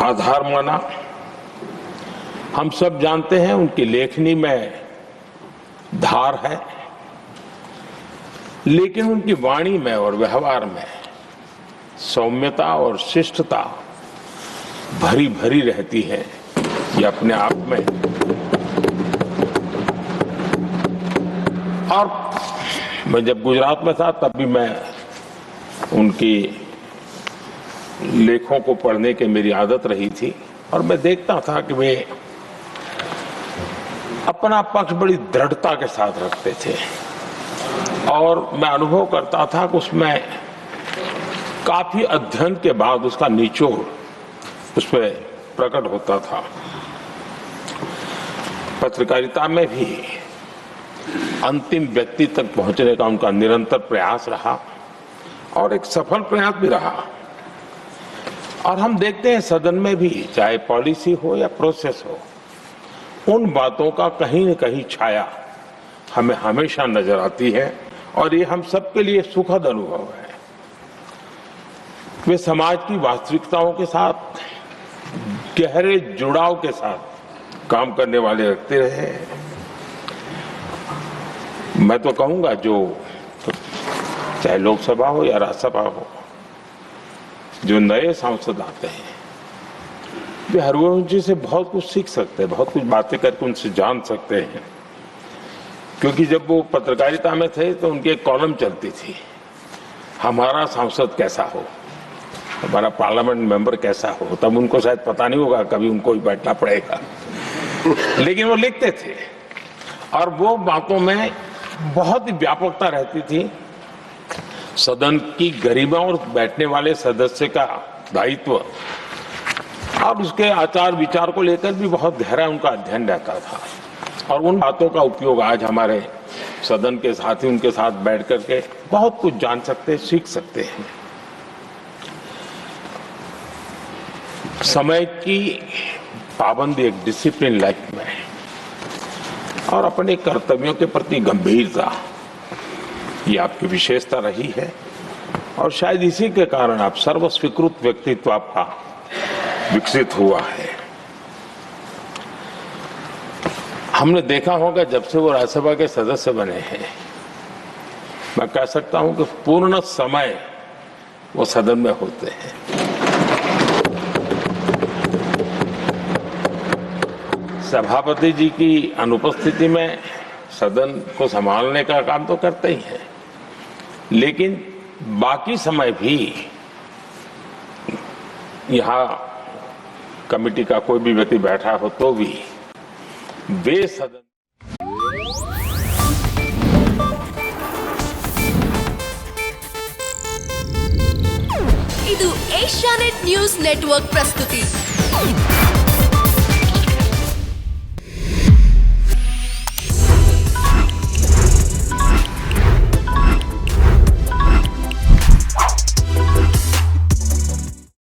आधार माना। हम सब जानते हैं उनकी लेखनी में धार है, लेकिन उनकी वाणी में और व्यवहार में सौम्यता और शिष्टता भरी भरी रहती है। ये अपने आप में, और मैं जब गुजरात में था तब भी मैं उनकी लेखों को पढ़ने की मेरी आदत रही थी, और मैं देखता था कि वे अपना पक्ष बड़ी दृढ़ता के साथ रखते थे, और मैं अनुभव करता था कि उसमें काफी अध्ययन के बाद उसका निचोड़ उसमें प्रकट होता था। पत्रकारिता में भी अंतिम व्यक्ति तक पहुंचने का उनका निरंतर प्रयास रहा, और एक सफल प्रयास भी रहा। और हम देखते हैं सदन में भी, चाहे पॉलिसी हो या प्रोसेस हो, उन बातों का कहीं न कहीं छाया हमें हमेशा नजर आती है, और ये हम सबके लिए सुखद अनुभव है। वे समाज की वास्तविकताओं के साथ गहरे जुड़ाव के साथ काम करने वाले रखते रहे। मैं तो कहूंगा, जो चाहे लोकसभा हो या राज्यसभा हो, जो नए सांसद आते हैं वे हरवंश जी से बहुत कुछ सीख सकते हैं, बहुत कुछ बातें करके उनसे जान सकते हैं। क्योंकि जब वो पत्रकारिता में थे तो उनकी एक कॉलम चलती थी, हमारा सांसद कैसा हो, हमारा पार्लियामेंट मेंबर कैसा हो। तब उनको शायद पता नहीं होगा, कभी उनको भी बैठना पड़ेगा, लेकिन वो लिखते थे, और वो बातों में बहुत ही व्यापकता रहती थी। सदन की गरिमा और बैठने वाले सदस्य का दायित्व और उसके आचार विचार को लेकर भी बहुत गहरा उनका अध्ययन रहता था, और उन बातों का उपयोग आज हमारे सदन के साथी उनके साथ बैठ करके बहुत कुछ जान सकते, सीख सकते हैं। समय की पाबंदी, एक डिसिप्लिन लाइफ में, और अपने कर्तव्यों के प्रति गंभीरता, ये आपकी विशेषता रही है, और शायद इसी के कारण आप सर्वस्वीकृत व्यक्तित्व आपका विकसित हुआ है। हमने देखा होगा जब से वो राज्यसभा के सदस्य बने हैं, मैं कह सकता हूं कि पूर्ण समय वो सदन में होते हैं। सभापति जी की अनुपस्थिति में सदन को संभालने का काम तो करते ही हैं, लेकिन बाकी समय भी यहाँ कमेटी का कोई भी व्यक्ति बैठा हो तो भी वे सदन। ಇದು ಏಷ್ಯಾನೆಟ್ ನ್ಯೂಸ್ ನೆಟ್ವರ್ಕ್ ಪ್ರಸ್ತುತಿ।